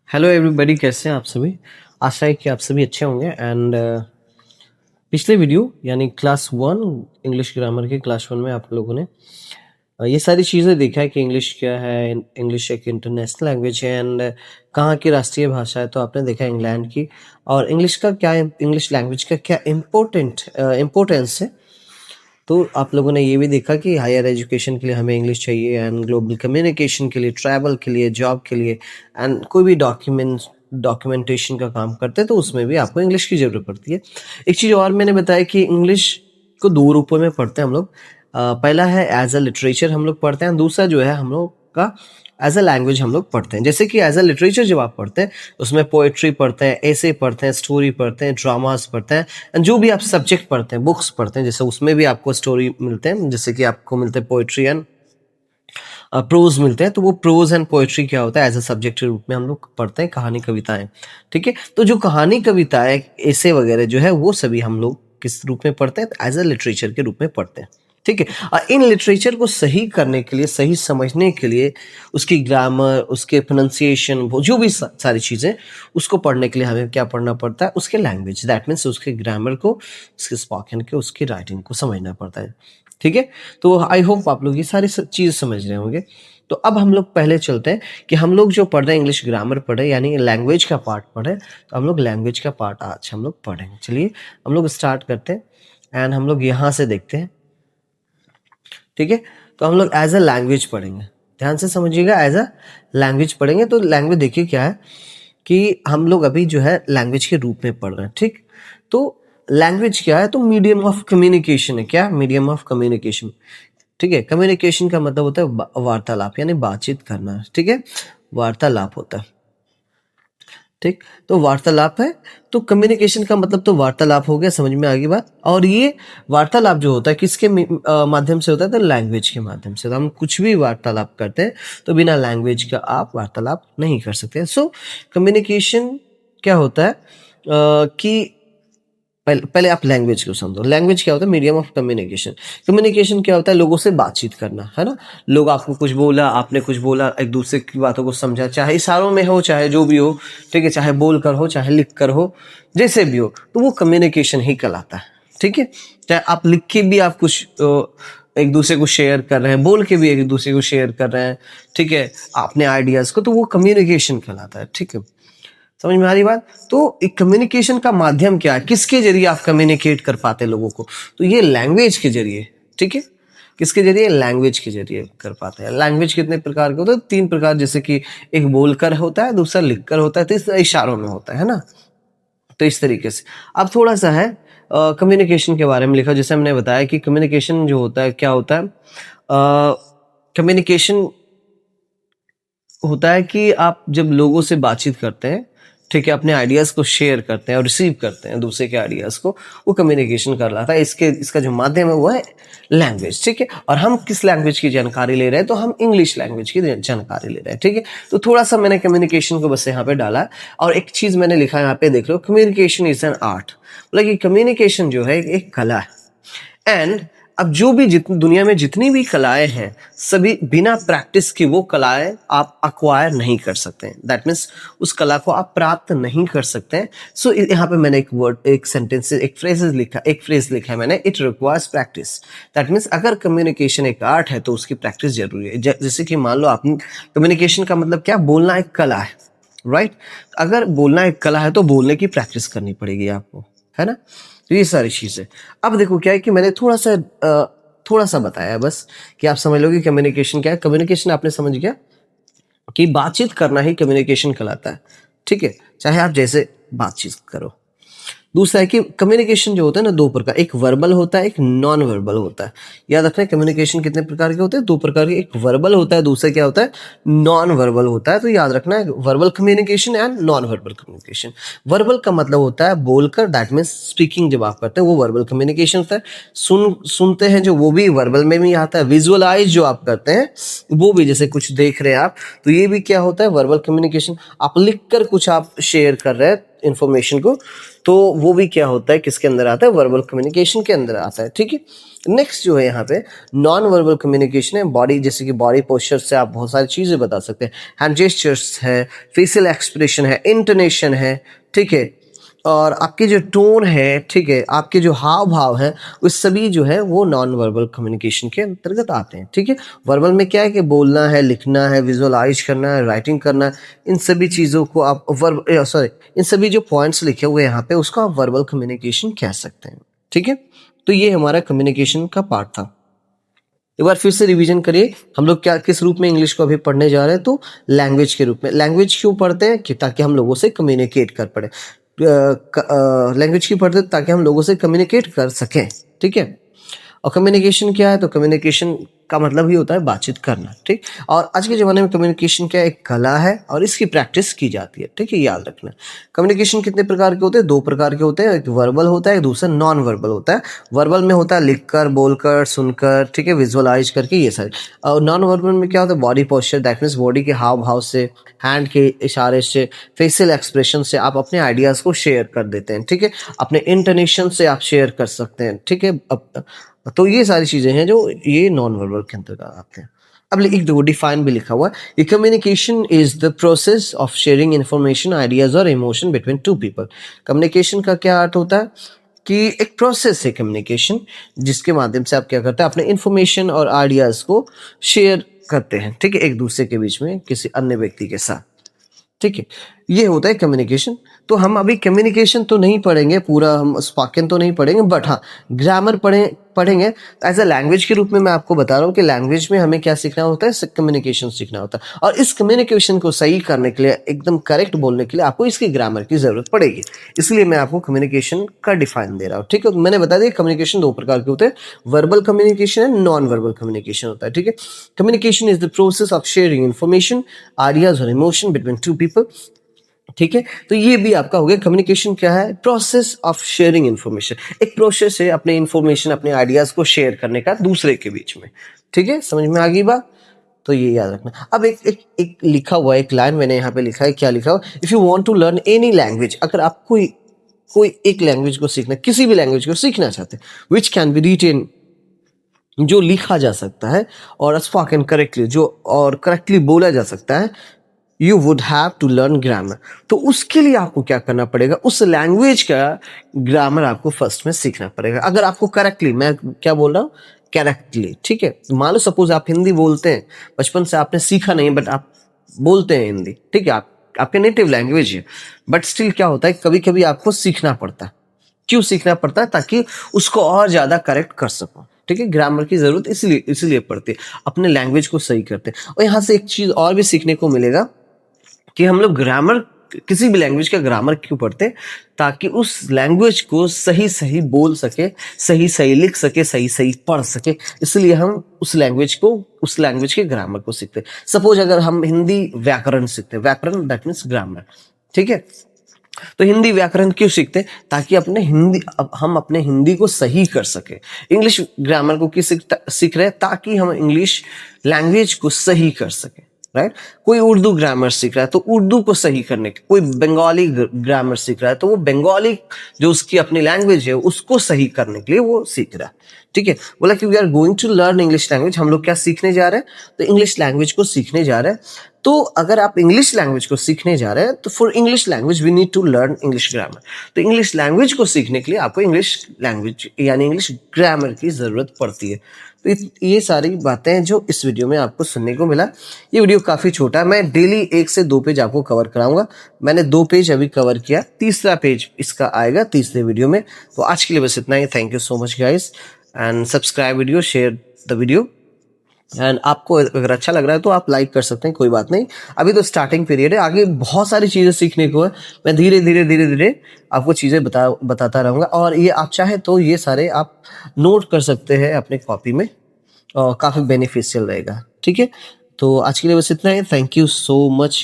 Hello everybody, कैसे हैं आप सभी। आशा है कि आप सभी अच्छे होंगे। एंड पिछले वीडियो यानी क्लास वन इंग्लिश ग्रामर के क्लास वन में आप लोगों ने ये सारी चीज़ें देखा है कि इंग्लिश क्या है, इंग्लिश एक इंटरनेशनल लैंग्वेज है एंड कहाँ की राष्ट्रीय भाषा है। तो आपने देखा इंग्लैंड की, और इंग्लिश का क्या, इंग्लिश लैंग्वेज का क्या इम्पोर्टेंस है। तो आप लोगों ने ये भी देखा कि हायर एजुकेशन के लिए हमें इंग्लिश चाहिए एंड ग्लोबल कम्युनिकेशन के लिए, ट्रैवल के लिए, जॉब के लिए एंड कोई भी डॉक्यूमेंटेशन का काम करते हैं तो उसमें भी आपको इंग्लिश की ज़रूरत पड़ती है। एक चीज़ और मैंने बताया कि इंग्लिश को दो रूपों में पढ़ते हैं हम लोग। पहला है एज अ लिटरेचर हम लोग पढ़ते हैं, दूसरा जो है हम लोग का एज अ लैंग्वेज हम लोग पढ़ते हैं। जैसे कि एज अ लिटरेचर जब आप पढ़ते हैं उसमें पोएट्री पढ़ते हैं, एसे पढ़ते हैं, स्टोरी पढ़ते हैं, ड्रामास पढ़ते हैं एंड जो भी आप सब्जेक्ट पढ़ते हैं, बुक्स पढ़ते हैं, जैसे उसमें भी आपको स्टोरी मिलते हैं, जैसे कि आपको मिलते हैं पोएट्री एंड प्रोज मिलते हैं। तो वो प्रोज एंड पोएट्री क्या होता है, एज अ सब्जेक्ट के रूप में हम लोग पढ़ते हैं, कहानी कविताएं। ठीक है, तो जो कहानी कविताएं, एसे वगैरह जो है वो सभी हम लोग किस रूप में पढ़ते हैं, एज अ लिटरेचर के रूप में पढ़ते हैं। ठीक है, और इन लिटरेचर को सही करने के लिए, सही समझने के लिए, उसकी ग्रामर, उसके प्रोनाउंसिएशन, वो जो भी सारी चीज़ें, उसको पढ़ने के लिए हमें क्या पढ़ना पड़ता है, उसके लैंग्वेज, दैट मीन्स उसके ग्रामर को, उसके स्पोकन के, उसकी राइटिंग को समझना पड़ता है। ठीक है, तो आई होप आप लोग ये सारी चीज़ समझ रहे होंगे। तो अब हम लोग पहले चलते हैं कि हम लोग जो पढ़ रहे हैं, इंग्लिश ग्रामर पढ़े यानी लैंग्वेज का पार्ट पढ़े, तो हम लोग लैंग्वेज का पार्ट आज हम लोग पढ़ेंगे। चलिए हम लोग स्टार्ट करते हैं एंड हम लोग यहाँ से देखते हैं। ठीक है, तो हम लोग एज अ लैंग्वेज पढ़ेंगे, ध्यान से समझिएगा, एज अ लैंग्वेज पढ़ेंगे। तो लैंग्वेज देखिए क्या है कि हम लोग अभी जो है लैंग्वेज के रूप में पढ़ रहे हैं। ठीक, तो लैंग्वेज क्या है, तो मीडियम ऑफ कम्युनिकेशन है। क्या, मीडियम ऑफ कम्युनिकेशन। ठीक है, कम्युनिकेशन का मतलब होता है वार्तालाप, यानी बातचीत करना। ठीक है, वार्तालाप होता है। ठीक, तो वार्तालाप है, तो कम्युनिकेशन का मतलब तो वार्तालाप हो गया, समझ में आ गई बात। और ये वार्तालाप जो होता है किसके माध्यम से होता है, तो लैंग्वेज के माध्यम से। तो हम कुछ भी वार्तालाप करते हैं तो बिना लैंग्वेज का आप वार्तालाप नहीं कर सकते। सो कम्युनिकेशन क्या होता है कि पहले आप लैंग्वेज को समझो। लैंग्वेज क्या होता है, मीडियम ऑफ कम्युनिकेशन। कम्युनिकेशन क्या होता है, लोगों से बातचीत करना, है ना। लोग आपको कुछ बोला, आपने कुछ बोला, एक दूसरे की बातों को समझा, चाहे इशारों में हो, चाहे जो भी हो। ठीक है, चाहे बोल कर हो, चाहे लिख कर हो, जैसे भी हो, तो वो कम्युनिकेशन ही कहलाता है। ठीक है, चाहे आप लिख के भी आप कुछ एक दूसरे को शेयर कर रहे हैं, बोल के भी एक दूसरे को शेयर कर रहे हैं, ठीक है, अपने आइडियाज को, तो वो कम्युनिकेशन कहलाता है। ठीक है, समझ में आ रही बात। तो एक कम्युनिकेशन का माध्यम क्या है, किसके जरिए आप कम्युनिकेट कर पाते हैं लोगों को, तो ये लैंग्वेज के जरिए। ठीक है, किसके जरिए, लैंग्वेज के जरिए कर पाते हैं। लैंग्वेज कितने प्रकार के होते हैं, तीन प्रकार, जैसे कि एक बोलकर होता है, दूसरा लिखकर होता है, तीसरा इशारों में होता है ना। तो इस तरीके से अब थोड़ा सा है कम्युनिकेशन के बारे में लिखा। जैसे हमने बताया कि कम्युनिकेशन जो होता है क्या होता है, कम्युनिकेशन होता है कि आप जब लोगों से बातचीत करते हैं, ठीक है, अपने आइडियाज़ को शेयर करते हैं और रिसीव करते हैं दूसरे के आइडियाज़ को, वो कम्युनिकेशन कहलाता है। इसका जो माध्यम है वो है लैंग्वेज। ठीक है, और हम किस लैंग्वेज की जानकारी ले रहे हैं, तो हम इंग्लिश लैंग्वेज की जानकारी ले रहे हैं। ठीक है, तो थोड़ा सा मैंने कम्युनिकेशन को बस यहाँ पे डाला है। और एक चीज़ मैंने लिखा है यहाँ पे, देख लो, कम्युनिकेशन इज एन आर्ट। मतलब कि कम्युनिकेशन जो है एक कला है। एंड अब जो भी दुनिया में जितनी भी कलाएं हैं, सभी बिना प्रैक्टिस के वो कलाएं आप अक्वायर नहीं कर सकते। दैट मीन्स उस कला को आप प्राप्त नहीं कर सकते। सो यहाँ पे मैंने एक वर्ड, एक सेंटेंस, एक फ्रेज लिखा है मैंने, it requires practice. That means अगर कम्युनिकेशन एक आर्ट है तो उसकी प्रैक्टिस जरूरी है। जैसे कि मान लो, आप कम्युनिकेशन का मतलब क्या, बोलना एक कला है, राइट। अगर बोलना एक कला है तो बोलने की प्रैक्टिस करनी पड़ेगी आपको, है ना। तो ये सारी चीज़ें। अब देखो क्या है कि मैंने थोड़ा सा बताया बस, कि आप समझ लो कि कम्युनिकेशन क्या है। कम्युनिकेशन आपने समझ गया कि बातचीत करना ही कम्युनिकेशन कहलाता है। ठीक है, चाहे आप जैसे बातचीत करो। दूसरा है कि कम्युनिकेशन जो होता है ना, दो प्रकार, एक वर्बल होता है, एक नॉन वर्बल होता है। याद रखना है, कम्युनिकेशन कितने प्रकार के होते हैं, दो प्रकार के। एक वर्बल होता है, दूसरा क्या होता है, नॉन वर्बल होता है। तो याद रखना है, verbal communication and non verbal communication. Verbal का मतलब होता है बोलकर, दैट मीन्स स्पीकिंग जब आप करते हैं वो वर्बल कम्युनिकेशन होता है। सुनते हैं जो, वो भी वर्बल में भी आता है। विजुअलाइज जो आप करते हैं वो भी, जैसे कुछ देख रहे हैं आप, तो ये भी क्या होता है, वर्बल कम्युनिकेशन। आप लिख कर कुछ आप शेयर कर रहे हैं इंफॉर्मेशन को, तो वो भी क्या होता है, किसके अंदर आता है, वर्बल कम्युनिकेशन के अंदर आता है। ठीक है, नेक्स्ट जो है यहाँ पे नॉन वर्बल कम्युनिकेशन है। बॉडी, जैसे कि बॉडी पोस्चर से आप बहुत सारी चीजें बता सकते हैं, हैंड जेस्चर्स है, फेशियल एक्सप्रेशन है, इंटोनेशन है, ठीक है, और आपके जो टोन है, ठीक है, आपके जो हाव भाव है, वो सभी जो है वो नॉन वर्बल कम्युनिकेशन के अंतर्गत आते हैं। ठीक है, वर्बल में क्या है कि बोलना है, लिखना है, विजुअलाइज करना है, राइटिंग करना है, इन सभी चीज़ों को आप इन सभी जो पॉइंट्स लिखे हुए यहाँ पे उसको आप वर्बल कम्युनिकेशन कह सकते हैं। ठीक है, तो ये हमारा कम्युनिकेशन का पार्ट था। एक बार फिर से रिवीजन करिए, हम लोग क्या किस रूप में इंग्लिश को अभी पढ़ने जा रहे हैं, तो लैंग्वेज के रूप में। लैंग्वेज क्यों पढ़ते हैं, कि ताकि हम लोगों से कम्युनिकेट कर पड़े, लैंग्वेज क्यों पढ़ते हैं, ताकि हम लोगों से कम्युनिकेट कर सकें। ठीक है, और कम्युनिकेशन क्या है, तो कम्युनिकेशन का मतलब ही होता है बातचीत करना। ठीक, और आज के ज़माने में कम्युनिकेशन क्या एक कला है और इसकी प्रैक्टिस की जाती है। ठीक है, याद रखना। कम्युनिकेशन कितने प्रकार के होते हैं, दो प्रकार के होते हैं, एक वर्बल होता है, एक दूसरा नॉन वर्बल होता है। वर्बल में होता है लिखकर, बोलकर, सुनकर, ठीक है, विजुअलाइज करके, ये सारे। और नॉन वर्बल में क्या होता है, body posture, that means body के हाव भाव से, हैंड के इशारे से, फेशियल एक्सप्रेशन से आप अपने आइडियाज़ को शेयर कर देते हैं। ठीक है, अपने इंटोनेशन से आप शेयर कर सकते हैं। ठीक है, तो ये सारी चीजें हैं जो ये नॉन वर्बल के अंतर्गत आते हैं। अब एक दो डिफाइन भी लिखा हुआ है, communication is the process of sharing information, ideas और emotion between two people. Communication का क्या अर्थ होता है कि एक प्रोसेस है कम्युनिकेशन, जिसके माध्यम से आप क्या करते हैं, अपने इंफॉर्मेशन और आइडियाज को शेयर करते हैं। ठीक है, एक दूसरे के बीच में, किसी अन्य व्यक्ति के साथ। ठीक है, ये होता है कम्युनिकेशन। तो हम अभी कम्युनिकेशन तो नहीं पढ़ेंगे पूरा, हम स्पोकन तो नहीं पढ़ेंगे, बट हाँ ग्रामर पढ़ेंगे एज अ लैंग्वेज के रूप में। मैं आपको बता रहा हूँ कि लैंग्वेज में हमें क्या सीखना होता है, कम्युनिकेशन सीखना होता है। और इस कम्युनिकेशन को सही करने के लिए, एकदम करेक्ट बोलने के लिए आपको इसकी ग्रामर की जरूरत पड़ेगी। इसलिए मैं आपको कम्युनिकेशन का डिफाइन दे रहा हूँ। ठीक है, मैंने बता दिया कम्युनिकेशन दो प्रकार के होते हैं, verbal communication and non verbal communication होता है। ठीक है, communication is the process of sharing information, ideas और इमोशन बिटवीन टू पीपल। ठीक है, तो ये भी आपका हो गया। कम्युनिकेशन क्या है, प्रोसेस ऑफ शेयरिंग इन्फॉर्मेशन, एक प्रोसेस है अपने इन्फॉर्मेशन, अपने आइडियाज को शेयर करने का दूसरे के बीच में। ठीक है, समझ में आ गई बात, तो ये याद रखना। अब एक लिखा हुआ एक लाइन मैंने यहाँ पे लिखा है, क्या लिखा हुआ, if you want to learn any language, अगर आप कोई एक लैंग्वेज को सीखना, किसी भी लैंग्वेज को सीखना चाहते हैं, विच कैन बी रिटेन, जो लिखा जा सकता है, और स्पोकन करेक्टली, जो और करेक्टली बोला जा सकता है, you would have to learn grammar. तो उसके लिए आपको क्या करना पड़ेगा, उस लैंग्वेज का ग्रामर आपको फर्स्ट में सीखना पड़ेगा। अगर आपको करेक्टली, मैं क्या बोल रहा हूँ, करेक्टली, ठीक है, मान लो सपोज आप हिंदी बोलते हैं, बचपन से आपने सीखा नहीं, बट आप बोलते हैं हिंदी, ठीक है, आपके नेटिव लैंग्वेज है, बट स्टिल क्या होता है, कभी कभी आपको सीखना पड़ता है। क्यों सीखना पड़ता है, ताकि उसको और ज्यादा करेक्ट कर सको। ठीक है, ग्रामर की जरूरत इसलिए पड़ती है, अपने लैंग्वेज को सही करते हैं। और यहाँ से एक चीज और भी सीखने को मिलेगा कि हम लोग ग्रामर, किसी भी लैंग्वेज का ग्रामर क्यों पढ़ते हैं, ताकि उस लैंग्वेज को सही सही बोल सके, सही सही लिख सके, सही सही पढ़ सके। इसलिए हम उस लैंग्वेज के ग्रामर को सीखते हैं। सपोज अगर हम हिंदी व्याकरण सीखते हैं, व्याकरण दैट मीन्स ग्रामर, ठीक है, तो हिंदी व्याकरण क्यों सीखते हैं, ताकि हम अपने हिंदी को सही कर सके। इंग्लिश ग्रामर को क्यों सीख रहे हैं, ताकि हम इंग्लिश लैंग्वेज को सही कर सके, राइट। कोई उर्दू ग्रामर सीख रहा है तो उर्दू को सही करने के, कोई बंगाली ग्रामर सीख रहा है तो वो बंगाली जो उसकी अपनी लैंग्वेज है उसको सही करने के लिए वो सीख रहा है। ठीक है, बोला कि we are going to learn English language, हम लोग क्या सीखने जा रहे हैं, तो इंग्लिश लैंग्वेज को सीखने जा रहे हैं। तो अगर आप इंग्लिश लैंग्वेज को सीखने जा रहे हैं तो for English language we need to learn English grammar. तो इंग्लिश लैंग्वेज को सीखने के लिए आपको इंग्लिश लैंग्वेज यानी इंग्लिश ग्रामर की जरूरत पड़ती है। तो ये सारी बातें जो इस वीडियो में आपको सुनने को मिला। ये वीडियो काफ़ी छोटा है, मैं डेली 1 से 2 पेज आपको कवर कराऊंगा। मैंने 2 पेज अभी कवर किया, तीसरा पेज इसका आएगा तीसरे वीडियो में। तो आज के लिए बस इतना ही। Thank you so much guys, and subscribe video, share the video, and आपको अगर अच्छा लग रहा है तो आप लाइक कर सकते हैं, कोई बात नहीं। अभी तो स्टार्टिंग पीरियड है, आगे बहुत सारी चीज़ें सीखने को है। मैं धीरे धीरे आपको चीज़ें बताता रहूँगा, और ये आप चाहे तो ये सारे आप नोट कर सकते हैं अपने कॉपी में, और काफ़ी बेनिफिशियल रहेगा। ठीक है, तो आज के लिए बस इतना ही। Thank you so much.